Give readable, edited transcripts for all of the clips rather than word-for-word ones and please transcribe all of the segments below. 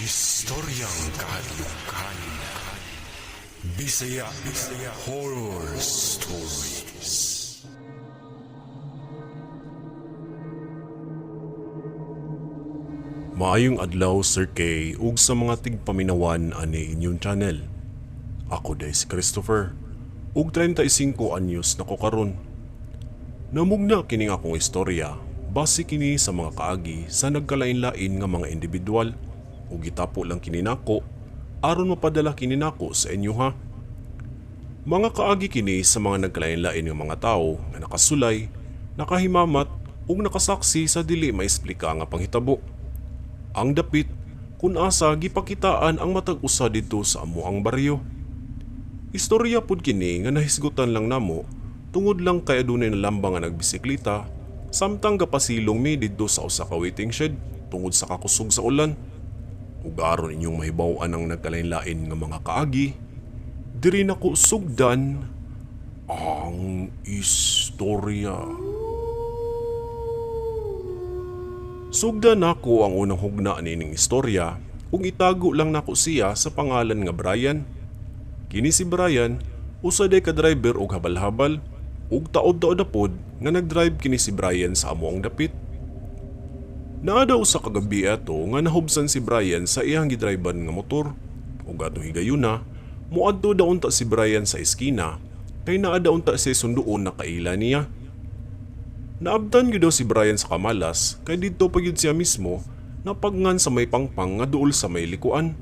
Estoryang Kahadlokan. Bisaya Horror Stories. Maayong adlaw Sir K ug sa mga tigpaminawan ani inyong channel. Ako day si Christopher ug 35 anyos na ko karon. Namugna kining akong istorya base kini sa mga kaagi sa nagkalain-lain nga mga individual ug gitapo lang kini nako aron mapadala kini nako sa inyo ha. Mga kaagi kini sa mga nagkalain-lain nga mga tawo nga nakasulay, nakahimamat ug nakasaksi sa dili maesplika nga panghitabo. Ang dapit kun asa gipakitaan ang matag usa didto sa amuang baryo. Istorya pud kini nga nahisgutan lang namo tungod lang kay adunay na lambang nga nagbisikleta samtang gapasilong mi didto sa usa ka waiting shed tungod sa kakusog sa ulan. Ug aron inyong mahibaw-an ang nagkalain-lain nga mga kaagi, diri nako sugdan ang istorya. Sugdan nako ang unang hugna nining istorya ug itago lang nako siya sa pangalan nga Brian. Kini si Brian usa day ka driver og habal-habal ug taod-taod pod nga nagdrive kini si Brian sa amuang dapit. Naada usa ka gabi ato nga nahubsan si Brian sa iyang gidriban nga motor ug atong higayuna moadto daw unta si Brian sa eskina kay naada unta siya sunduon na kaila niya. Naabtan gyud daw si Brian sa kamalas kay didto pa gyud siya mismo napagngan sa may pangpang nga duol sa may likuan.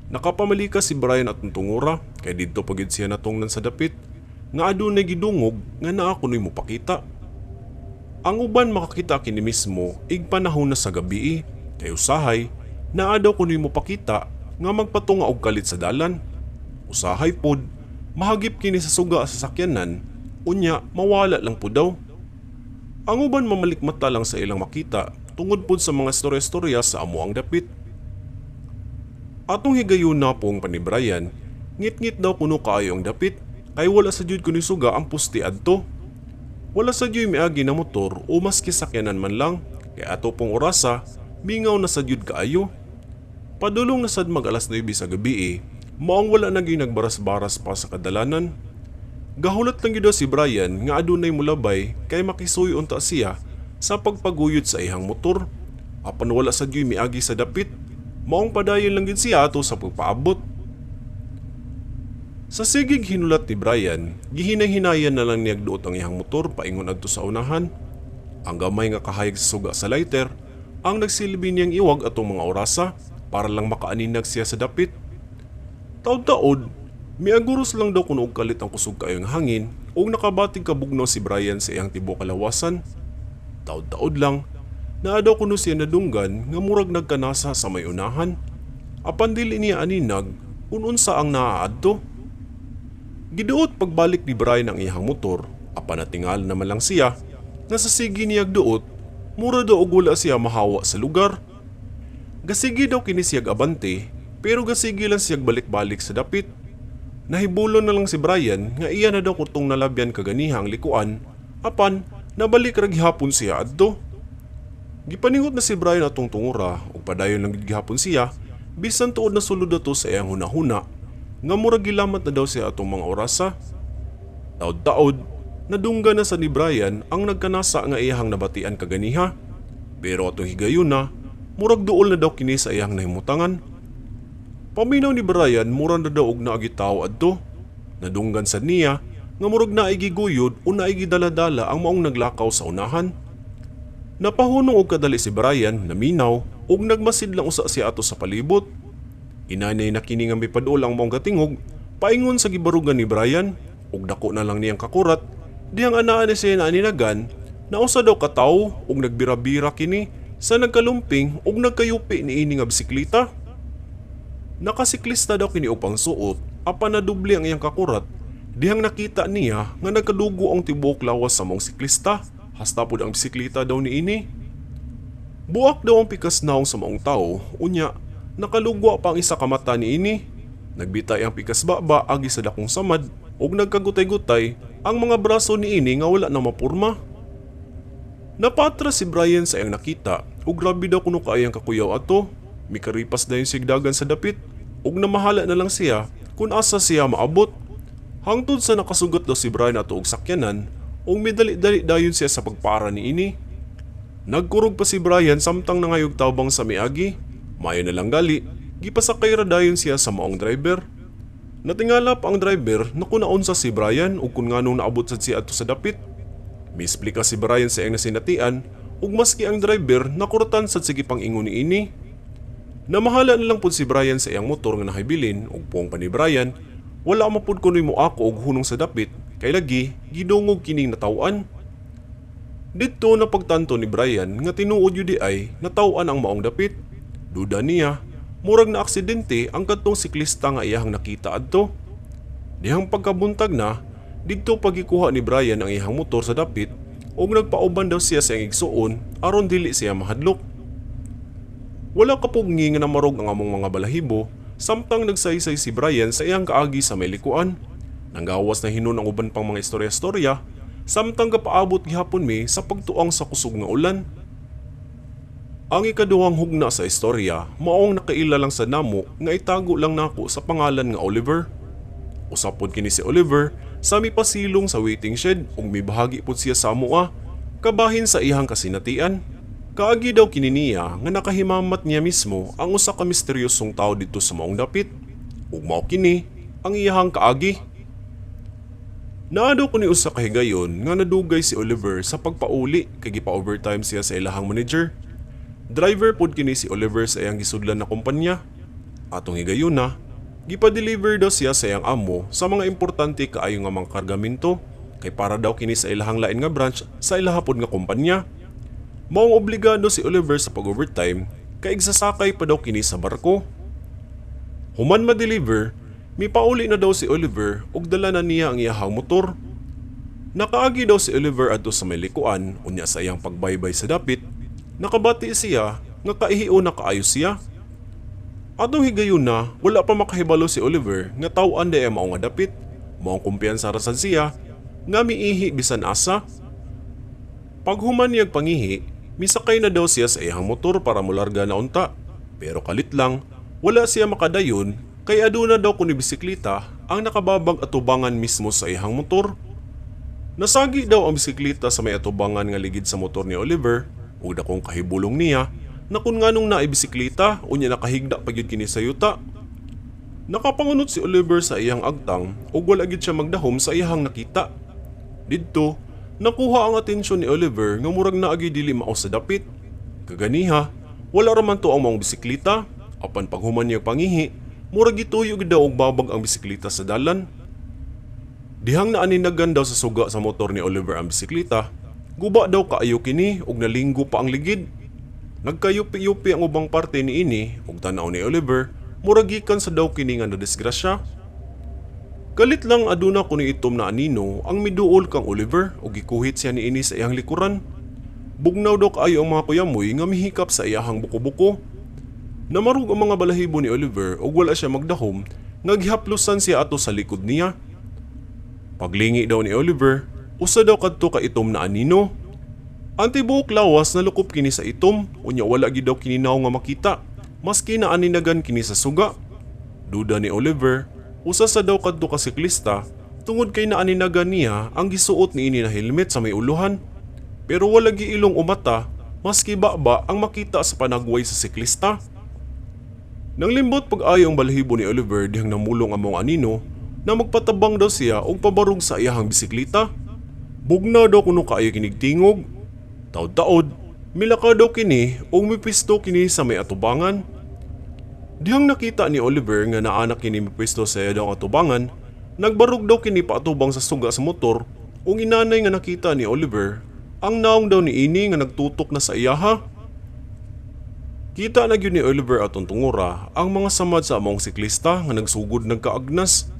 Nakapamalika si Brian atong tungura kay didto pa gyud siya natungnan sa dapit nga adunay gidungog nga naa kunoy mopakita. Ang uban makakita kini mismo ig panahon na sa gabi kay usahay naa daw kunoy mopakita nga magpatunga og kalit sa dalan. Usahay pod mahagip kini sa suga sa sakyanan unya mawala lang pud daw. Ang uban mamalikmata lang sa ilang makita tungod pod sa mga istorya-istorya sa amuang dapit. Atong higayuna pong pani Brian, ngit-ngit daw kuno kaayo ang dapit kay wala sa jud kuno suga ang pusti adto. Wala sa jud miagi na motor o maski sakyanan man lang kay ato pong orasa mingaw na sa jud kaayo. Padulong na sad mag alas 9 sa gabi maong wala na gyud nagbaras-baras pa sa kadalanan. Gahulat lang gyud si Brian nga adunay mulabay kay makisuy unta siya sa pagpaguyod sa ihang motor. Apan wala sa jud miagi sa dapit, maong padayon lang gyud siya ato sa pagpaabot. Sa sigig hinulat ni Brian, gihinay-hinayan na lang niyag duot ang ihang motor paingon adto sa unahan. Ang gamay nga kahayag sa suga sa lighter ang nagsilbi niyang iwag atong mga orasa para lang makaaninag siya sa dapit. Taod-taod, miaguros lang daw kuno og kalit ang kusog kaayong hangin ug nakabatig kabugnaw si Brian sa iyang tibuok kalawasan. Taod-taod lang, naa daw kuno siya nadunggan nga murag nagkanasa sa may unahan. Apan dili niya aninag ununsa ang naaadto. Giduot pagbalik ni Brian ang iyang motor, apan natingal naman lang siya nga sa sige niyag duot, mura daw og wala siya mahawa sa lugar. Gasigi daw kini siyag abante, pero gasigi lang siyag balik-balik sa dapit. Nahibulon na lang si Brian nga iya na daw kutong nalabyan kaganihang likuan, apan nabalik ra gihapon siya adto. Gipaningot na si Brian atong tungura ug padayon lang gihapon siya bisan tuod na sulod ato sa iyang hunahuna nga murag gilamat na daw siya atong mga orasa. Taod-taod, nadungga na sa ni Brian ang nagkanasa nga iyahang nabatian kaganiha. Pero atong higayuna, murag duol na daw kini sa iyang nahimutangan. Paminaw ni Brian murag na daw og naagi tawo adto. Nadunggan sa niya nga murag naigi guyod o naigi dala-dala ang maong naglakaw sa unahan. Napahunong og kadali si Brian na minaw ug nagmasid lang usa siya ato sa palibot. Inanay na kini nga mipadol ang maong katingog paingon sa gibarugan ni Brian ug dako na lang niyang kakurat dihang anaa na siya na aninagan na usa daw ka tawo ug nagbira-bira kini sa nagkalumping ug nagkayupi ni ini nga bisikleta. Nakasiklista daw kini upang suot apan nadubli ang iyang kakurat dihang nakita niya nga nagkadugo ang tibuok lawas sa maong siklista hasta pud ang bisikleta daw ni ini. Buak daw ang pikas naong sa maong tawo unya nakalugwa pa ang isa ka mata ni ini. Nagbitay ang pikas baba agi sa dakong samad ug nagkagutay-gutay ang mga braso ni ini nga wala na mapurma. Napatras si Brian sa iyang nakita ug grabe daw kuno kaayang kakuyaw ato. Mikaripas na yung sigdagan sa dapit ug namahala na lang siya kung asa siya maabot. Hangtod sa nakasugat daw si Brian ato og sakyanan ug midali-dali dayon siya sa pagpaara ni ini. Nagkurog pa si Brian samtang nangayog tabang sa miagi. Mayo na lang gali, gipasakay ra dayon siya sa maong driver. Natingala pa ang driver na kunaon sa si Brian ug kung nganong naabot sad siya ato sa dapit. Misplika si Brian sa iyang nasinatian ug maski ang driver nakurtan sad sige pang ingon ni ini. Namahala na lang pud si Brian sa iyang motor nga nahibilin ug puong pa ni Brian, wala mapud kunoy mo ako og hunong sa dapit kay lagi gidungog kining natawan. Dito na pagtanto ni Brian nga tinuod yun ay natawan ang maong dapit. Duda niya, murag na aksidente ang kadtong siklista nga iyang nakita adto. Dihang pagkabuntag na, dito pagikuha ni Brian ang iyang motor sa dapit ug nagpauban daw siya sa iyang igsuon aron dili siya mahadlok. Wala kapugni nga namarog ang among mga balahibo samtang nagsaysay si Brian sa iyang kaagi sa may likuan. Nanggawas na hinon ang uban pang mga istorya-istorya samtang kapaabot gihapon mi sa pagtuang sa kusog nga ulan. Ang ikaduhang hugna sa istorya maong nakaila lang sa namo nga itago lang nako sa pangalan nga Oliver. Usapon kini si Oliver sa mipasilong sa waiting shed ug mibahagi pud siya sa amoa kabahin sa iyang kasinatian. Kaagi daw kini niya nga nakahimamat niya mismo ang usa ka misteryosong tao dito sa maong dapit ug mao kini ang iyang kaagi. Naado ko ni usa ka higayon nga nadugay si Oliver sa pagpauli kay gipa-overtime siya sa ilahang manager. Driver pod kini si Oliver sa iyang gisudlan na kumpanya. Atong higayon na, gipa-deliver daw siya sa iyang amo sa mga importante kaayo nga mga kargamento kay para daw kini sa ilahang lain nga branch sa ilaha pod nga kumpanya. Maong obligado si Oliver sa pag-overtime kay igsasakay pa daw kini sa barko. Human ma-deliver, mipauli na daw si Oliver ug dala na niya ang iyahang motor. Nakaagi daw si Oliver adto sa may likuan unya sa iyang pagbaybay sa dapit. Nakabati siya nga kaihiyo na kaayos siya. Atong higayon na, wala pa makahibalo si Oliver nga taw-an day mao nga dapit. Maong kumpiyansa ra sad siya nga miihi bisan asa. Pag human niyag pangihi, misakay na daw siya sa iyang motor para mularga na unta. Pero kalit lang, wala siya makadayon kay aduna daw kuno bisikleta ang nakababag atubangan mismo sa iyang motor. Nasagi daw ang bisikleta sa may atubangan nga ligid sa motor ni Oliver ug dakong kahibulong niya na kun nganong naay bisikleta unya nakahigda pa gyud kini sa yuta. Nakapangunot si Oliver sa iyang agtang ug wala gyud siya magdahom sa iyang nakita. Didto nakuha ang atensyon ni Oliver nga murag naagi dili mao sa dapit. Kaganiha, wala ra man to ang maong bisikleta, apan paghuman niya pangihi, murag gituyo gid daw og babag ang bisikleta sa dalan. Dihang naaninagan daw sa suga sa motor ni Oliver ang bisikleta, guba daw kaayo kini ug nalinggo pa ang ligid. Nagkayupi-yupi ang ubang parte ni ini ug tan-aw ni Oliver, murag gikan sa daw kini nga nadisgrasya. Galit lang aduna kuno itom na anino ang miduol kang Oliver ug gikuhit siya ni ini sa iyang likuran. Bugnaw daw kaayo ang mga kuyamoy nga mihikap sa iyahang buko-buko. Namarug ang mga balahibo ni Oliver ug wala siya magdahom nga gihaplusan siya ato sa likod niya. Paglingi daw ni Oliver, usa daw kadto ka itom na anino. Ang tibuok lawas nalukop kini sa itom unya wala gid daw kininaw nga makita maski na aninagan kini sa suga. Duda ni Oliver, usa sa daw kadto ka siklista tungod kay naaninagan niya ang gisuot ni ini na helmet sa may uluhan. Pero wala giilong umata maski baba ang makita sa panagway sa siklista. Nang limbot pag-ayo ang balahibo ni Oliver dihang namulong ang mga anino na magpatabang daw siya og pabarog sa iyahang bisikleta. Bugna daw kuno kaayo kinig tingog. Taod-taod, milaka daw kini ug mipisto kini sa may atubangan. Dihang nakita ni Oliver nga naanak kini mipisto sa iya daw atubangan, nagbarog daw kini paatubang sa suga sa motor ug inanay nga nakita ni Oliver ang naong daw ni ini nga nagtutok na sa iyaha. Kita na gyud ni Oliver atong tungura ang mga samad sa among siklista nga nagsugod nagkaagnas.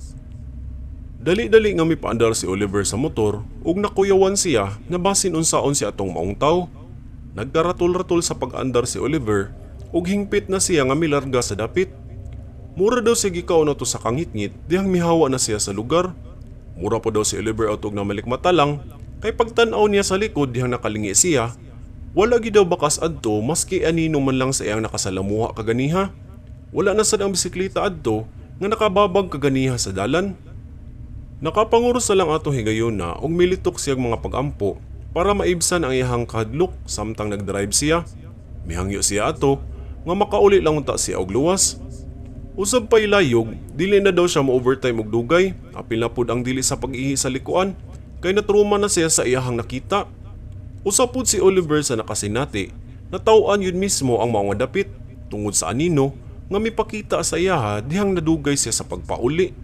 Dali-dali nga mipaandar si Oliver sa motor ug nakuyawan siya na basin unsaon si atong maong tawo. Nagkaratul-ratul sa pag-andar si Oliver ug hingpit na siya nga milarga sa dapit. Mura daw si gikaw na to sa kangitngit dihang mihawa na siya sa lugar. Mura pa daw si Oliver atog na malikmata lang kay pagtan-aw niya sa likod dihang nakalingi siya, Wala gid daw bakas adto maski anino man lang sa iyang nakasalamuha kaganiha. Wala na sad ang bisikleta adto nga nakababag kaganiha sa dalan. Nakapanguros na lang ato higayon na og militok siyang mga pagampo para maibsan ang iyang kahadlok samtang nagdrive siya. Mihangyo siya ato nga makauli lang unta siya og luwas. Usab pa ilayog, dili na daw siya mo-overtime og dugay, apil na pud ang dili sa pag-ihi sa likuan, kay natruma na siya sa iyahang nakita. Usab pud si Oliver sa nakasinati, nataw-an yun mismo ang mga dapit, tungod sa anino, nga mipakita sa iyaha dihang nadugay siya sa pagpauli.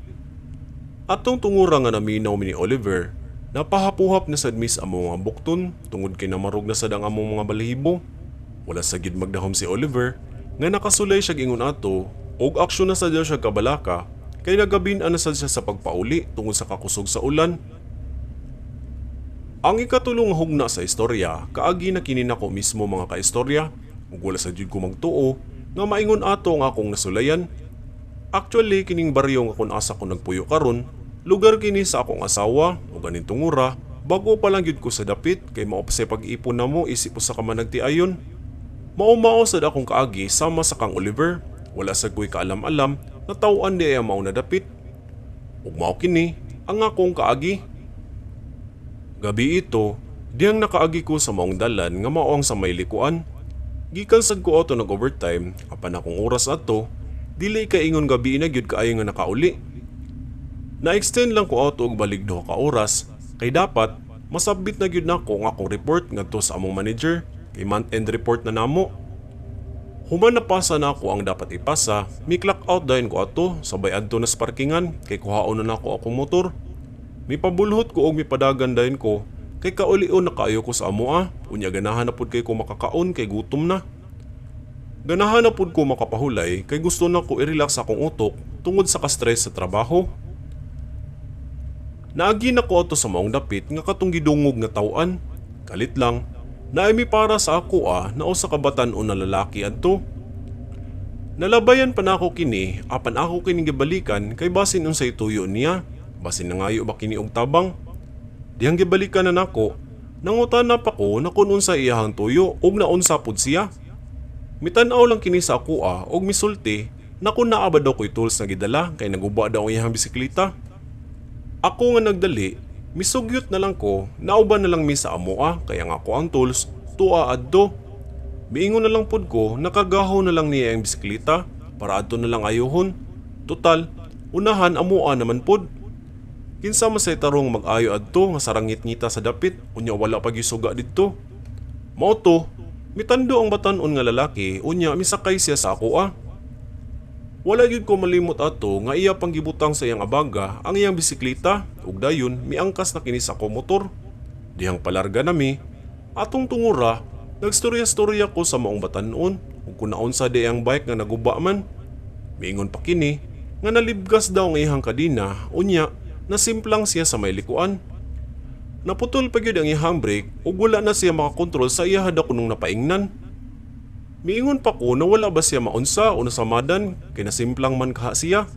Atong tungura nga naminaw ni Oliver, napahapuhap na sad mis ang mga bukton, tungod kay namarog na sad ang among mga balahibo. Wala sagid magdahom si Oliver, nga nakasulay siya ingon ato, og aksyon na sad siya kabalaka kay nagabin-an na sad siya sa pagpauli tungod sa kakusog sa ulan. Ang ikatulong hugna sa istorya kaagi na kini nako mismo mga kaistorya ug wala sad jud ko magtuo nga maingon ato ang akong nasulayan. Actually kining baryo nga kun asa ko nagpuyo karon lugar kini sa akong asawa ug ganin tungura bago pa lang gyud ko sa dapit kay mao pa sa pag-ipon namo isip usa ka man nagtiayon. Mao sad akong kaagi sama sa kang Oliver. Wala sa ko'y kaalam-alam na tawaan di ay mao na dapit. Ug mao kini ang akong kaagi. Gabi ito, diyang nakaagi ko sa maong dalan nga mao ang sa may likuan. Gikan sad ko ato nag-overtime, apan akong oras ato, dili kay ingon gabi na gyud kaayo nga nakauli. Na-extend lang ko ato og balik 2 ka oras, kay dapat masabit na gyud nako ang akong report ngadto sa among manager, kay month-end report na namo. Human napasa na ako ang dapat ipasa, mi-clock out dayon ko ato, sabay adto na sa parkingan, kay kuhaon na nako akong motor. Mipabulhot ko og mipadagan dayon ko, kay kaulion na kaayo ko sa amoa, unya ganahan na pud kay ko makakaon kay gutom na. Ganahan na pud ko makapahulay kay gusto na ko i-relax akong utok tungod sa ka-stress sa trabaho. Naagi na ko ato sa maong dapit nga katong gidungog nga tawan. Kalit lang, naimi para sa ako na usa ka batan-on na lalaki adto. Nalabayan pa na ako kini, apan ako kini gibalikan kay basin unsay tuyo niya, basin nangayo ba kini og tabang. Dihang gibalikan na nako, nangutan pa ko na kun unsa iyahang tuyo ug naunsa pud siya. Mitan-aw lang kini sa ako og misulti na kun naa ba daw ko'y tools na gidala kay naguba daw ang iyahang bisikleta. Ako nga nagdali, misugyot na lang ko, nauban na lang mi sa amoa kaya nga ako ang tools, tua adto. Miingon na lang pud ko, nakagaho na lang niya ang bisikleta para adto na lang ayohon. Total, unahan amoa naman pud. Kinsa masay tarong mag-ayo adto nga sarangit-ngita sa dapit, unya wala pa gisuga didto. Mao to, mitando ang batan-on nga lalaki, unya misakay siya sa ako Wala gyud ko malimot ato nga iya pang gibutang sa iyang abaga ang iyang bisikleta ug dayon miangkas na kini sa ko motor. Dihang palarga nami, atong tungura, nagstorya-storya ko sa maong batan-on ug kun naunsa di ang bike nga naguba man. Miingon pa kini nga nalibgas daw ang iyang kadina, unya nasimplang siya sa may likuan. Naputol pa gyud ang iyang brake ug wala na siya makakontrol sa iya hada kunong napaingnan. Miingon pa ko na wala ba siya maunsa o nasamadan kay nasimplang man kaha siya.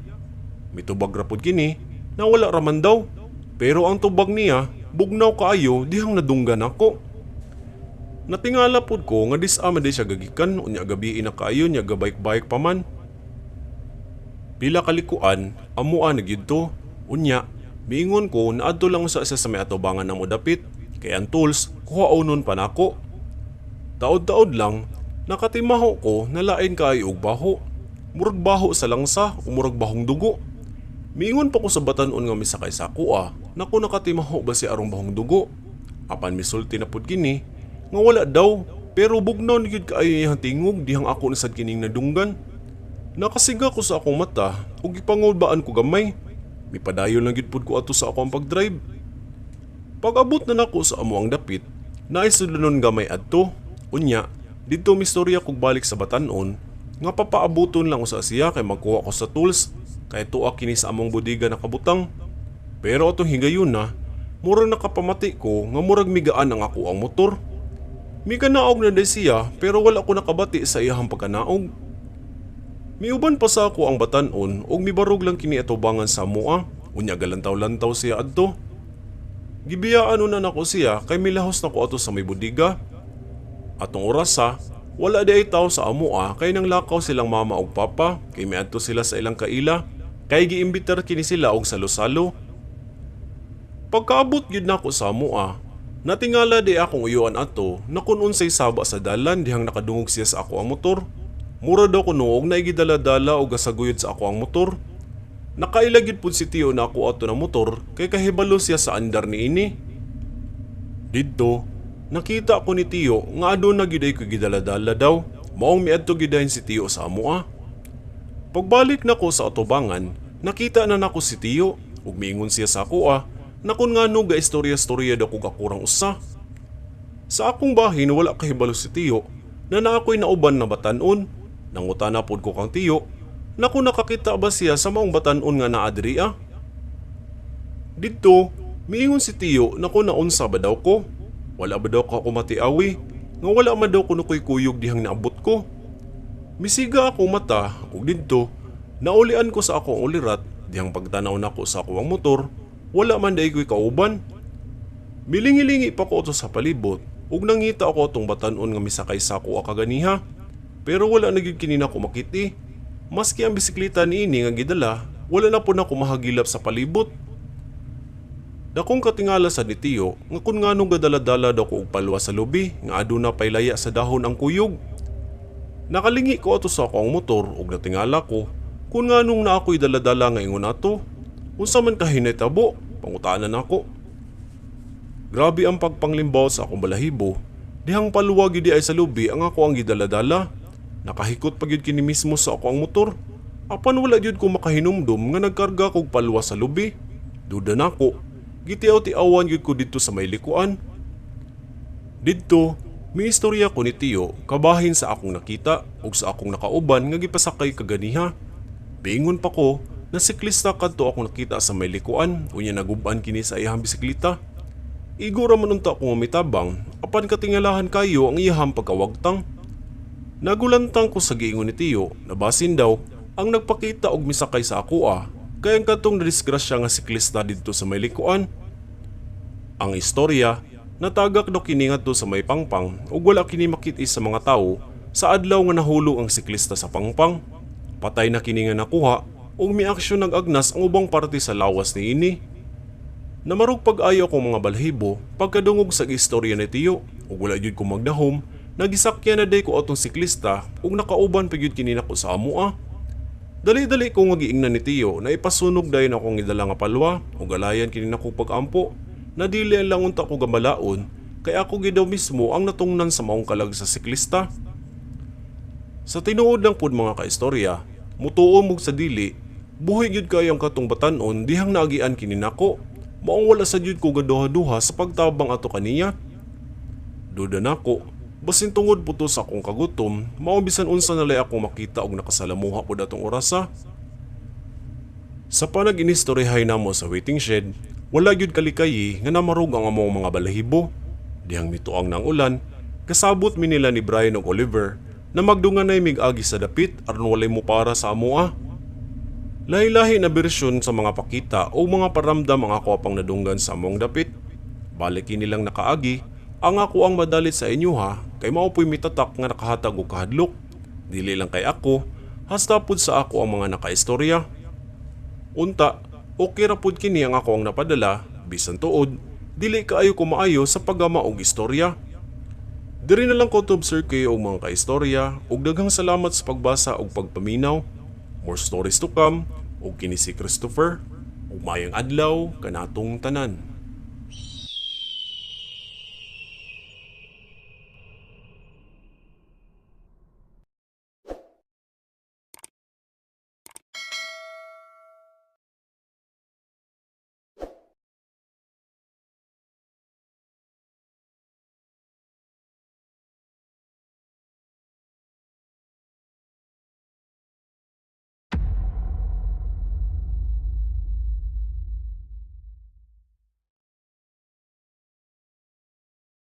Mitubag rapod kini na wala raman daw, pero ang tubag niya bugnaw kaayo dihang nadunggan ako. Natingala pud ko nga dis-ama di siya gagikan unya gabi ina kaayo nya gabayk-bayk pa man. Pila kalikuan amuan na gyud to, unya miingon ko na adto lang sa may atubangan na mo dapit kay ang tools kuhaonon pa nako. Taod-taod lang nakatimaho ko na lain kaayo og baho. Murag baho sa langsa o murag bahong dugo. Miingon pa ko sa batan-on nga misakay sa ako na kung nakatimaho ba si arong bahong dugo. Apan misulti na pud kini nga wala daw, pero bugnaw ni gyud kaayo iyang tingog dihang ako nasad kining nadunggan. Nakasiga ko sa akong mata ug gipangulbaan ko gamay. Mipadayon lang gyud pud ko ato sa akong pagdrive. Pag-abot na nako sa amuang dapit, naisulunon gamay adto. Unya, dito mistorya kog balik sa batan-on nga papaabuton lang usa siya kay magkuha ko sa tools kay tuwa kini sa among budiga nakabutang. Pero atong higayon na, murag nakapamati ko nga murag migaan ang ako ang motor. Miganaog na day siya pero wala ko nakabati sa iyahang pagkanaog. Miuban pa sa ako ang batan-on ug mibarog lang kini atubangan sa amoa, unya galantaw-lantaw siya adto. Gibiyaan na nako siya kay milahos na ko ato sa may budiga. Atong orasa, wala di ay tao sa amua kay nang lakaw silang mama ug papa kay miadto sila sa ilang kaila kay giimbitar kini sila og salo-salo. Pagkaabot gyud nako sa amua, natingala di akong uyuan ato na kun unsay saba sa dalan dihang nakadungog siya sa ako ang motor. Mura daw kuno og naigidala-dala og gasaguyod sa ako ang motor. Nakaila gyud pud si tiyo na ako ato na motor kay kahibalo siya sa andar niini. Didto, nakita ko ni tiyo nga aduna gyud ay ko gidala-dala daw. Maong miadto gidahin si tiyo sa amua. Pagbalik nako sa atubangan, nakita na nako si tiyo ug miingon siya sa ako na kun ngano ga istorya-storya daw ko kakurang usa. Sa akong bahin wala kahibalo si tiyo na naakoy nauban na batan-on. Nangutana pod ko kang tiyo na kung nakakita ba siya sa maong batan-on nga naa diri. Didto, miingon si tiyo na kung naunsa ba daw ko. Wala ba daw ka kumatiawi nga wala man daw kuno ko'y kuyog dihang naabot ko. Misiga ako mata ug didto naulian ko sa akong ulirat dihang pagtanaw nako sa akong motor. Wala man day ko'y kauban. Milingi-lingi pa ko to sa palibot ug nangita ako atong batan-on nga misakay sa ako kaganiha. Pero wala na gyud kini nako makiti. Maski ang bisikleta niini nga gidala, wala na po nako mahagilap sa palibot. Dakong katingala sa nitiyo nga kun nganong gadala-dala daw ko og palwa sa lubi nga aduna pay laya sa dahon ang kuyog. Nakalingi ko ato sa akong motor ug natingala ko kun nganong na ako'y daladala nga ingon ato. Unsa man kahinay-tabo, pangutanan ako. Grabe ang pagpanglimbaw sa akong balahibo. Dihang palwa gid ay sa lubi ang ako ang gidala-dala. Nakahikot pa gyud kini mismo sa ako ang motor. Apan wala gyud ko makahinumdum nga nagkarga kog palwa sa lubi. Duda nako. Gitiaw-tiawan gyud ko didto sa may likuan. Didto, may istorya ko ni tiyo kabahin sa akong nakita ug sa akong nakauban nga gipasakay kaganiha. Biingon pa ko na siklista kadto akong nakita sa may likuan unya nagub-an kini sa iyang bisikleta. Igura man unta ko mitabang apan katingalahan kayo ang iyang pagkawagtang. Nagulantang ko sa giingon ni tiyo na basin daw ang nagpakita og misakay sa ako kaya ang katong nadisgrasya nga siklista didto sa may likuan. Ang istorya natagak daw kini ngadto sa may pangpang ug wala kini makit-is sa mga tawo sa adlaw nga nahulog ang siklista sa pangpang. Patay na kini nga nakuha ug miaksyon nag-agnas ang ubang parte sa lawas niini. Namarog pag-ayo akong mga balhibo pagkadungog sa istorya ni tiyo ug wala gyud ko magdahom. Nagisakyan na day ko atong siklista ug nakauban pa gyud kini nako sa amua. Dali-dali ko nga giingnan ni tiyo na ipasunog dayon akong idala nga palwa ug galayan kini nako pag-ampo. Nadili lang unta ko gambalaon kay ako gid daw mismo ang natungnan sa maong kalag sa siklista. Sa tinuod ng pud mga kaistorya, mutuom og sa dili, buhi gyud kayo ang katong batan-on dihang naagian kini nako. Maong wala sa gyud ko gaduha-duha sa pagtabang ato kaniya. Duda nako, basin tungod puto sa akong kagutom, mao bisan unsa na lay ako makita og nakasalamuha pud atong orasa. Sa panag-inistoryahay namo sa waiting shed, wala gyud kalikayi nga namarog ang among mga balahibo. Dihang mituang ng ulan, kasabot mi nila ni Brian ug Oliver na magdunganay mig-agi sa dapit aron walay mo para sa amoa. Lahi-lahi na bersyon sa mga pakita o mga paramdam ang ako apang nadunggan sa among dapit. Balik nilang nakaagi, ang ako ang madalit sa inyo kay maupoy mitatak nga nakahatag og kahadlok. Dili lang kay ako, hasta pud sa ako ang mga nakaistorya. Unta, okay ra pud kini ang ako ang napadala, bisan tuod, dili kaayo ko maayo sa paggama og istorya. Diri na lang ko to observe kayo og mga kaistorya ug daghang salamat sa pagbasa ug pagpaminaw. More stories to come ug kini si Christopher ug maayong adlaw kanatong tanan.